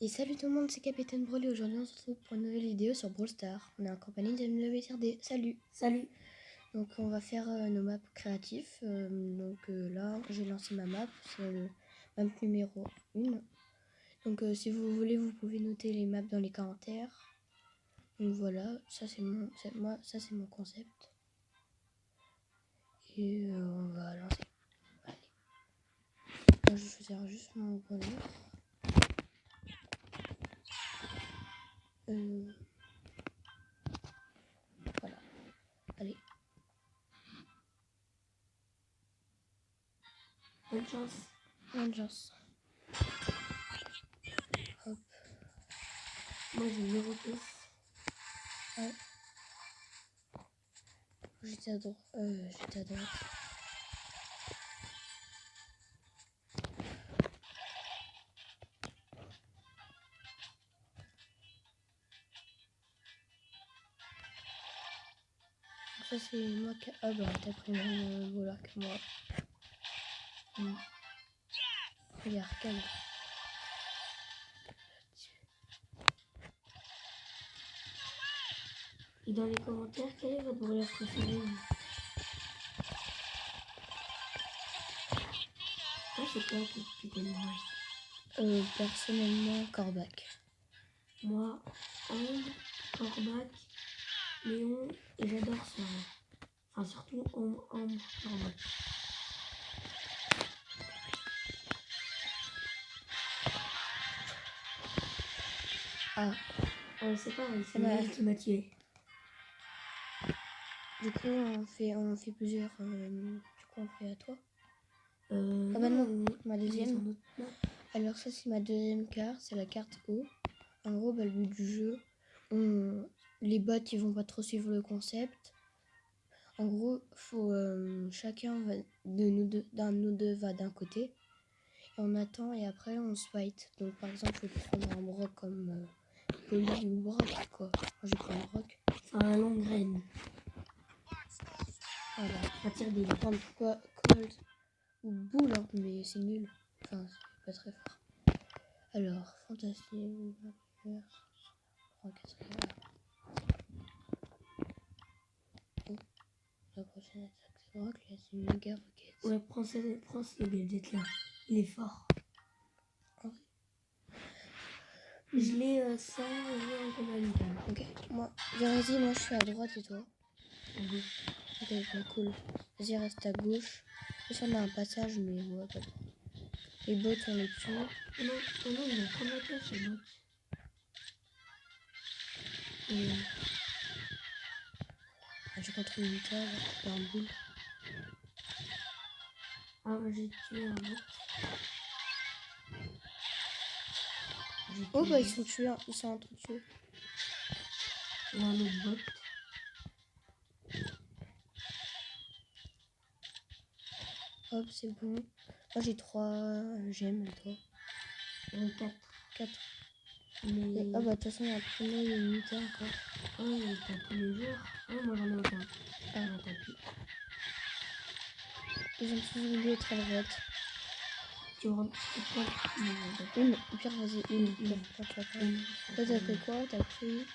Et salut tout le monde, c'est Capitaine Broly. Aujourd'hui on se retrouve pour une nouvelle vidéo sur Brawl Stars. On est en compagnie de MWTRD. Salut. Salut. Donc on va faire nos maps créatifs. Là j'ai lancé ma map, c'est le map numéro 1. Donc si vous voulez vous pouvez noter les maps dans les commentaires. Donc voilà, ça c'est mon concept. Et on va lancer. Allez. Moi, je vais choisir juste mon bonheur. Voilà. Allez. Bonne chance. Bonne chance. Hop. Moi j'ai 0 pièces. Ouais. J'étais à droite. Ça c'est moi qui... Ah bah t'as pris le même voleur que moi. Regarde, calme. Et dans les commentaires, quel est votre voleur préféré? Toi c'est quoi que t'aimes bien? Personnellement, Corbac. Moi, Ambre, Corbac, Léon, et j'adore ça. Enfin surtout Ambre, Corbac. Ah. C'est pareil, c'est elle qui m'a tué. Du coup, on fait plusieurs. Du coup, on fait à toi. Ah bah non, ma deuxième. Non. Alors ça, c'est ma deuxième carte. C'est la carte O. En gros, le but du jeu, les bots, ils vont pas trop suivre le concept. En gros, faut chacun d'un nous deux va d'un côté. Et on attend et après, on se fight. Donc, par exemple, je peux prendre un Brock comme Poli ou Brock, quoi. Moi, je prends un Brock. Enfin, un long graine. Voilà. À tirer des prendre quoi, Cold ou Boule, hein, mais c'est nul. Enfin, c'est pas très fort. Alors, fantastique. La prochaine attaque, c'est Brock, là, c'est une méga roquette. Ouais, prends ce gadget là. Il est fort. Ouais. Je l'ai sans en compagnie. Ok, moi, vas-y, moi je suis à droite et toi? À gauche. Ok, bon, cool. Vas-y, reste à gauche. Là, on a un passage, mais ouais, pas trop. Les bots, on les tue. Oh non, ils vont prendre la place, les bots. J'ai contre une Nita, là, dans un boule. Ah, j'ai tué un bot. Oh, bah, ils sont tués, ils sont entretués. Il y a un autre bot. Hop, c'est bon. Moi, j'ai 3 gemmes, et toi? 4. Mais... Ah, bah, de toute façon, il y a un premier et une Nita encore. Ouais, t'as tous les jours. Ah, moi, j'en ai aucun. Ah, t'as plus. Ils ont tous voulu être à droite. Tu rentres. Une, au pire, vas-y, une. Toi, t'as fait quoi? T'as pris.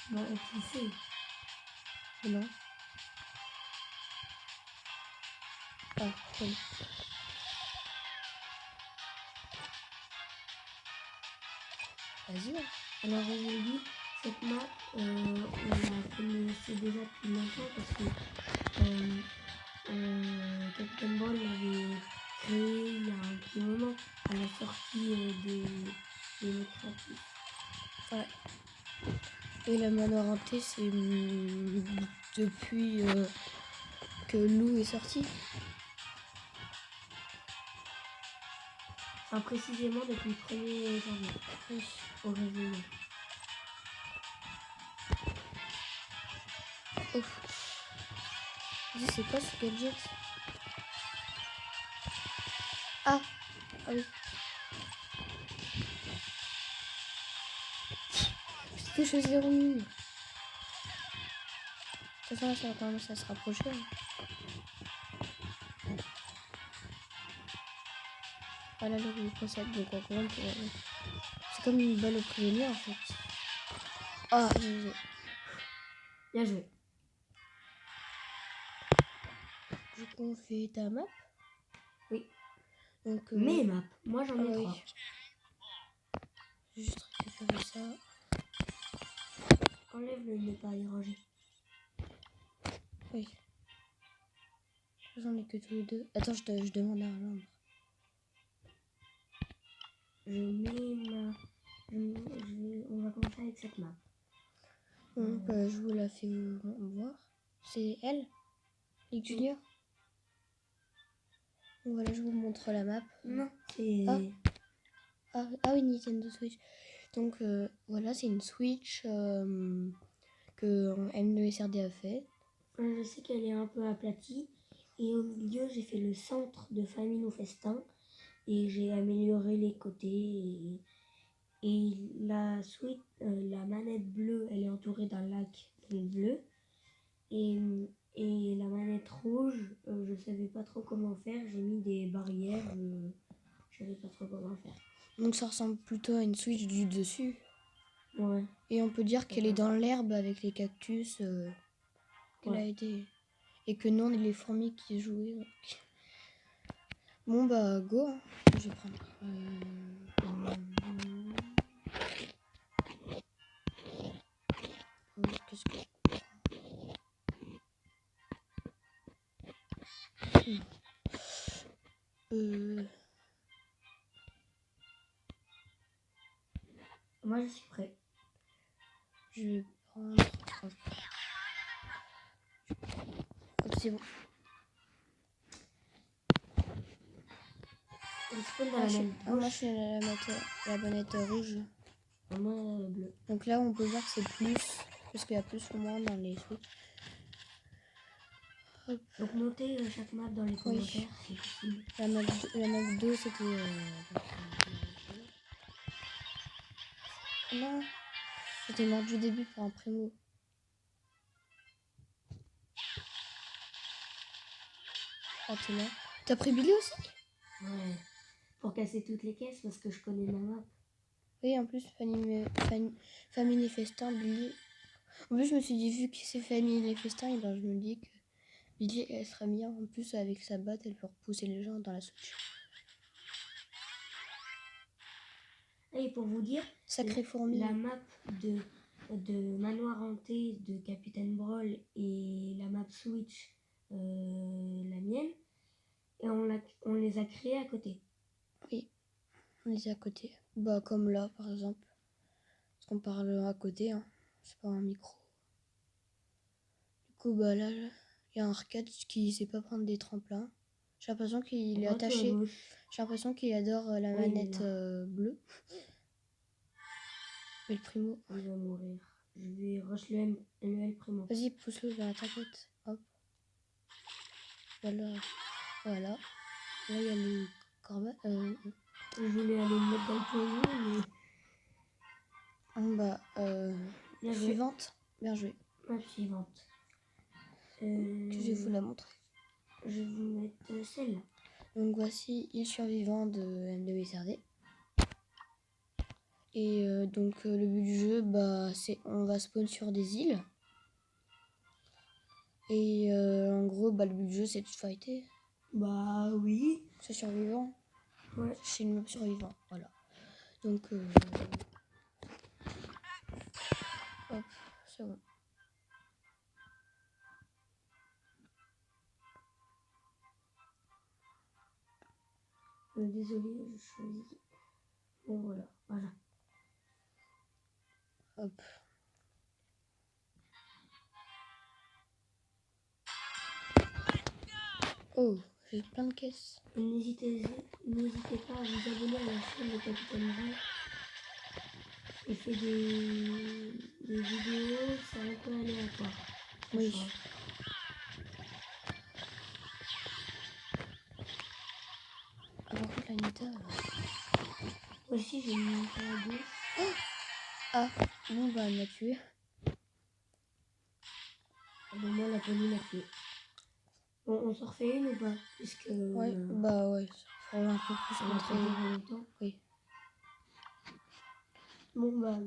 Bah, tu sais. Non. Ah, cool. Vas-y. Alors aujourd'hui, cette map, on la connaissait déjà depuis longtemps parce que Captain Ball l'avait créé il y a un petit moment à la sortie des mots créatifs. Ouais. Et la manoir hanté, c'est depuis que Lou est sorti. Enfin, précisément depuis le 1er janvier. Oui. Au réveillon. Ouf. Dis, c'est quoi ce gadget? Ah oui. Je touche 0 mine. De toute façon, ça va commencer à se rapprocher. Voilà le concept. Donc en gros, c'est comme une balle au prisonnier en fait. Ah, Bien joué. du coup, on fait ta map. Oui. Donc, Mes maps. Moi, j'en ai oui. 3. Juste récupérer ça. Enlève le ne pas déranger. Oui. J'en ai que tous les deux. Attends, je demande à Arlandre. On va commencer avec cette map. Donc, je vous la fais voir. C'est elle, Ligue Junior. Donc voilà, je vous montre la map. Non, c'est... Ah oui, Nintendo Switch. Donc voilà, c'est une Switch que M2SRD a fait. Je sais qu'elle est un peu aplatie. Et au milieu, j'ai fait le centre de Famino Festin. Et j'ai amélioré les côtés. Et la Switch, la manette bleue, elle est entourée d'un lac bleu. Et la manette rouge, je savais pas trop comment faire. J'ai mis des barrières. Je savais pas trop comment faire. Donc ça ressemble plutôt à une Switch du dessus. Ouais. Et on peut dire qu'elle est dans l'herbe avec les cactus qu'elle a été. Et que nous, on est les fourmis qui jouaient. Donc. Bon bah go. Hein. Je vais prendre. Qu'est-ce que Moi, je suis prêt. Je vais prendre. Hop, c'est bon. Moi, Moi, je suis la bonnette rouge. Moi, bleu. Donc là, on peut voir que c'est plus. Parce qu'il y a plus ou moins dans les Switch. Hop. Donc, notez chaque map dans les commentaires. Oui. C'est possible. La map 2, c'était. Non, j'étais mort du début pour un primo. Ah, t'es mort. T'as pris Billy aussi? Ouais. Pour casser toutes les caisses parce que je connais ma map. Oui, en plus, Famille Festin, Billy. En plus, je me suis dit, vu que c'est Famille Festin, et ben, je me dis que Billy, elle sera bien. En plus, avec sa batte, elle peut repousser les gens dans la Switch. Et pour vous dire, Sacré fourmi. La map de Manoir Hanté de Capitaine Brawl et la map Switch, la mienne, et on les a créés à côté. Oui, on les a à côté. Bah, comme là, par exemple. Parce qu'on parle à côté, hein. C'est pas un micro. Du coup, bah là, il y a un arcade qui sait pas prendre des tremplins. J'ai l'impression qu'il est attaché. J'ai l'impression qu'il adore la manette bleue. Mais le primo. Il va mourir. Je vais rush le L primo. Vas-y, pousse-le vers la tête. Hop. Voilà. Voilà. Là, il y a le corbeau. Je voulais aller me mettre dans le poignet, mais... Bah, suivante. Bien joué. Map suivante. Que je vais vous la montrer. Je vais vous mettre celle-là. Donc voici île survivant de M2SRD. Et donc le but du jeu, bah, c'est on va spawn sur des îles. Et en gros, bah, le but du jeu, c'est de fighter. Bah oui. C'est survivant. Ouais. C'est une map survivant, voilà. Donc, hop, c'est bon. Désolé, je choisis. Bon, voilà. Hop. Oh, j'ai plein de caisses. N'hésitez pas à vous abonner à la chaîne de Capitaine Brawl. Il fait des vidéos, c'est un peu aléatoire. Oui. Ah, par contre, la Nita. Moi aussi, j'ai une Nita à gauche. Ah, bon, bah, elle m'a tué. Bon, moi, la police m'a tué. Bon, on s'en refait une ou pas? Puisque Ouais, bah, ouais. pour un peu plus Ça va montrer. pas durer longtemps. Oui. Bon, bah,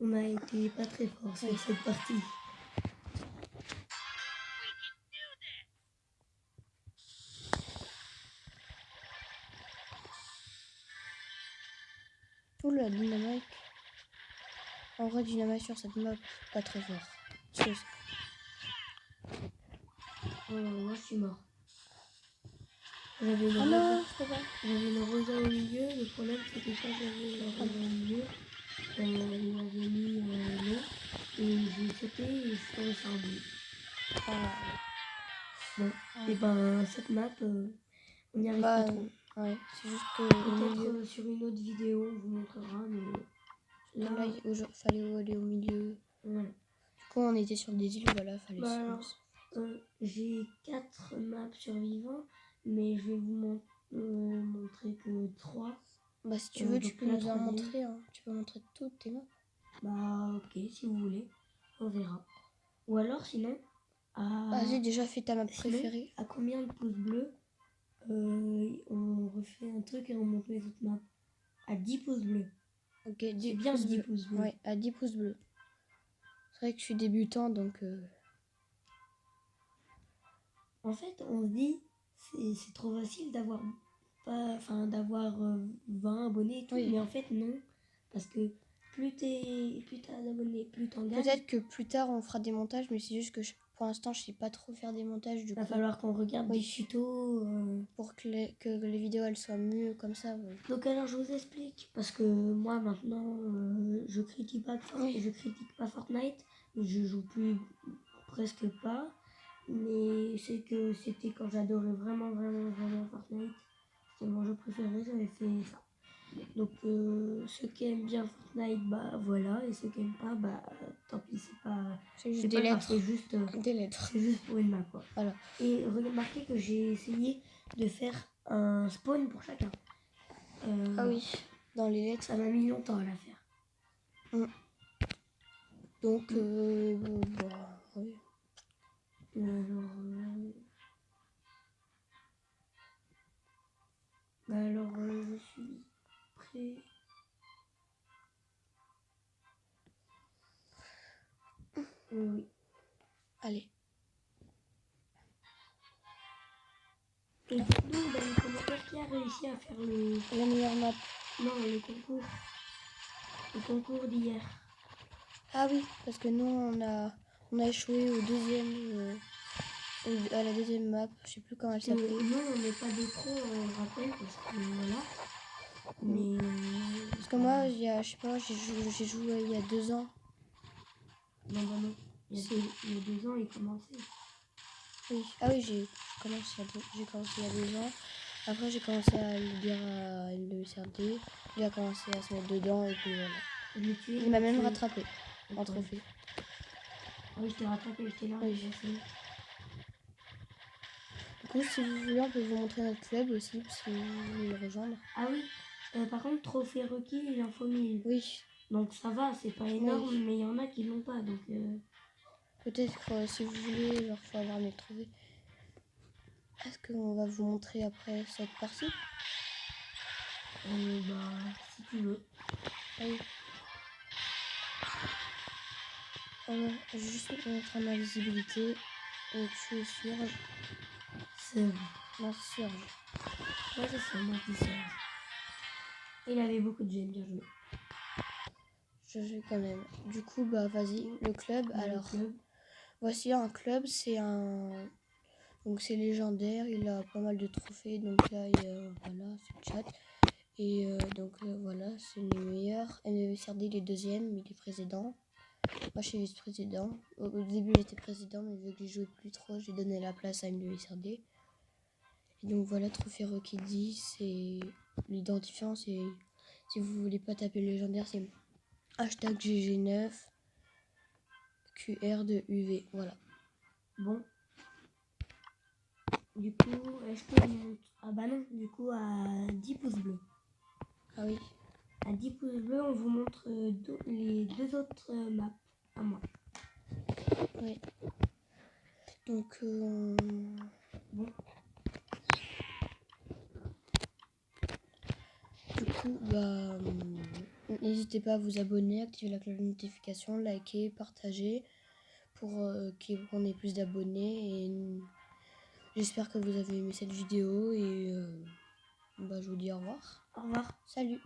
on a été pas très fort sur cette partie. Tout la dynamique. En vrai, dynamique sur cette map, pas très fort. Moi, je suis mort. J'avais Ah non, je peux pas. J'avais le rosa au milieu. Le problème, c'est que quand j'avais le rosa au milieu, il m'avait mis l'eau. Et j'ai sauté et je suis tombé sur un bout. Bon, et ben, cette map, on n'y arrive pas trop. Ouais, c'est juste que peut-être sur une autre vidéo, on vous montrera, mais là, il fallait aller au milieu. Voilà. Du coup, on était sur des îles, voilà, fallait j'ai 4 maps survivantes, mais je vais vous montrer que 3. Bah, si tu veux, tu peux nous en montrer. Hein. Tu peux montrer toutes tes maps. Bah, ok, si vous voulez, on verra. Ou alors, sinon, j'ai déjà fait ta map préférée. À combien de pouces bleus on refait un truc et on monte les autres maps? À 10 pouces bleus. Ok, c'est bien 10 pouces bleus. Ouais, à 10 pouces bleus. C'est vrai que je suis débutant, donc... En fait, on se dit, c'est trop facile d'avoir 20 abonnés et tout, mais en fait, non. Parce que plus t'as d'abonnés, plus t'en gagnes. Peut-être que plus tard, on fera des montages, mais c'est juste que pour l'instant, je sais pas trop faire des montages. Du coup, va falloir qu'on regarde des tutos. Pour que les vidéos, elles soient mieux comme ça. Ouais. Donc alors, je vous explique. Parce que moi, maintenant, je critique pas Fortnite. Je joue plus presque pas. Mais c'est que c'était quand j'adorais vraiment Fortnite. C'était mon jeu préféré, j'avais fait ça. Donc ceux qui aiment bien Fortnite, bah voilà, et ceux qui aiment pas, bah tant pis, c'est juste des lettres. C'est juste des lettres. C'est juste pour une map, quoi. Voilà. Et remarquez que j'ai essayé de faire un spawn pour chacun. Ah oui, dans les lettres. Ça m'a mis longtemps à la faire. Donc oui. Alors, je suis prêt. Oui. Allez. Et dites-nous dans les commentaires qui a réussi à faire la meilleure map. Non, le concours. Le concours d'hier. Ah oui, parce que nous on a échoué au deuxième à la deuxième map, je sais plus comment elle s'appelait. Non, on n'est pas des pros, on rappelle, parce que voilà. Mais parce que moi, je sais pas, j'ai joué il y a 2 ans. Non. Il y a 2 ans, il commençait. Oui. Ah oui, j'ai commencé il y a 2 ans. Après, j'ai commencé à le dire à l'USRD. Il a commencé à se mettre dedans et puis voilà. Il m'a même rattrapé en trophée. Ah oui, je t'ai rattrapé, j'étais là. Oui. Du coup, si vous voulez, on peut vous montrer notre club aussi, si vous voulez le rejoindre. Ah oui, par contre, trophée requis, il en faut 1000. Oui. Donc ça va, c'est pas énorme, mais il y en a qui l'ont pas, donc... Peut-être que si vous voulez, il faut avoir 1000 trophées. Est-ce qu'on va vous montrer après cette partie? Si tu veux. Oui. On va juste mettre ma visibilité. Et tu es Surge. Non, c'est Surge. Ouais, c'est ça, moi qui Surge. Il avait beaucoup de gemmes, bien joué. Je joue quand même. Du coup, bah vas-y, le club. Alors, voici un club, c'est un... Donc c'est légendaire, il a pas mal de trophées. Donc là, voilà, c'est le chat. Et donc voilà, c'est les meilleurs. MVCRD, il est deuxième, il est président. Moi, je suis vice-président. Au début, j'étais président, mais vu que je jouais plus trop, j'ai donné la place à MVCRD. Et donc voilà, trophée requis 10, c'est l'identifiant, c'est... Si vous voulez pas taper le légendaire, c'est hashtag GG9 QR de UV. Voilà. Bon. Du coup, est-ce qu'on monte... Ah bah non, du coup, à 10 pouces bleus. Ah oui. À 10 pouces bleus, on vous montre les 2 autres maps à moi. Oui. Donc, bon. coup, n'hésitez pas à vous abonner, activer la cloche de notification, liker, partager pour qu'on ait plus d'abonnés. Et j'espère que vous avez aimé cette vidéo et je vous dis au revoir. Au revoir. Salut!